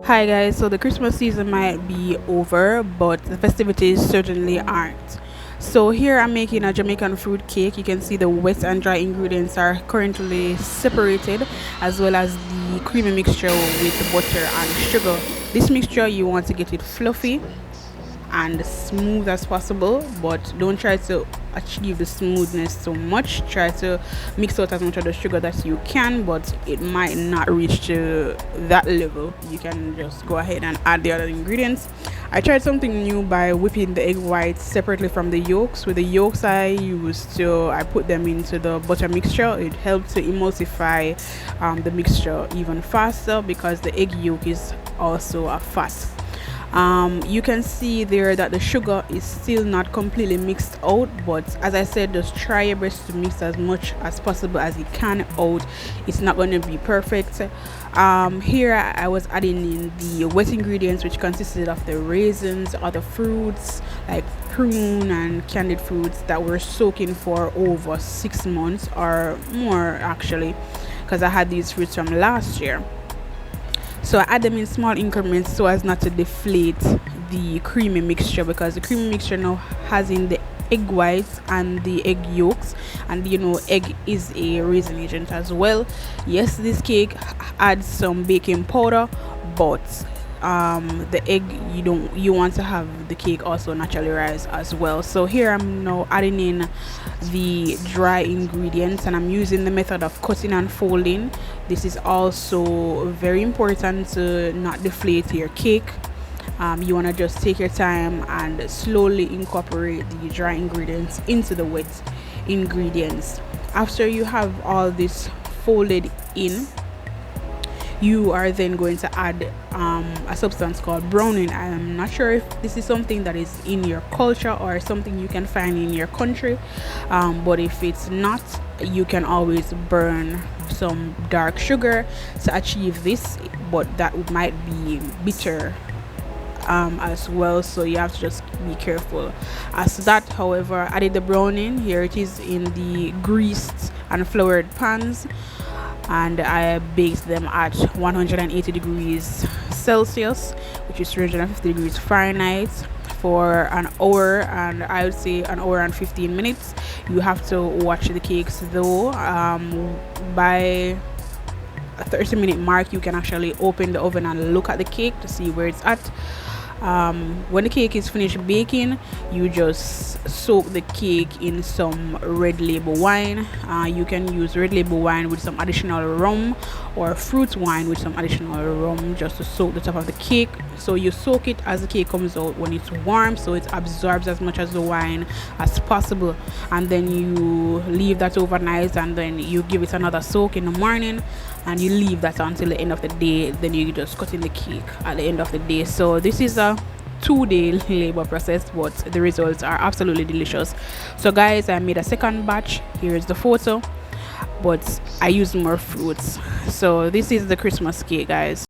Hi guys, so the Christmas season might be over, but the festivities certainly aren't. So here I'm making a Jamaican fruit cake. You can see the wet and dry ingredients are currently separated, as well as the creamy mixture with butter and sugar. This mixture you want to get it fluffy and smooth as possible, but don't try to achieve the smoothness so much. Try to mix out as much of the sugar that you can, but it might not reach to that level. You can just go ahead and add the other ingredients. I tried something new by whipping the egg whites separately from the yolks. With the yolks I put them into the butter mixture. It helped to emulsify the mixture even faster because the egg yolk is also a fat. You can see there that the sugar is still not completely mixed out, but as I said, just try your best to mix as much as possible as you can out. It's not going to be perfect. Here I was adding in the wet ingredients, which consisted of the raisins, other fruits like prune and candied fruits that were soaking for over 6 months or more, actually, because I had these fruits from last year. So I add them in small increments so as not to deflate the creamy mixture, because the creamy mixture now has in the egg whites and the egg yolks, and egg is a raisin agent as well. Yes, this cake adds some baking powder, but the egg, you want to have the cake also naturally rise as well. So here I'm now adding in the dry ingredients, and I'm using the method of cutting and folding. This is also very important to not deflate your cake. You want to just take your time and slowly incorporate the dry ingredients into the wet ingredients. After you have all this folded in, you are then going to add a substance called browning. I'm not sure if this is something that is in your culture or something you can find in your country, but if it's not, you can always burn some dark sugar to achieve this, but that might be bitter as well, so you have to just be careful as that. However, I added the browning. Here it is in the greased and floured pans, and I baked them at 180 degrees Celsius, which is 350 degrees Fahrenheit, for an hour, and I would say an hour and 15 minutes. You have to watch the cakes though. By a 30-minute mark, you can actually open the oven and look at the cake to see where it's at. When the cake is finished baking, you just soak the cake in some red label wine. You can use red label wine with some additional rum, or fruit wine with some additional rum, just to soak the top of the cake. So you soak it as the cake comes out when it's warm, so it absorbs as much as the wine as possible, and then you leave that overnight, and then you give it another soak in the morning, and you leave that until the end of the day. Then you just cut in the cake at the end of the day. So this is a 2-day labor process, but the results are absolutely delicious. So guys, I made a second batch. Here is the photo, but I used more fruits. So this is the Christmas cake, guys.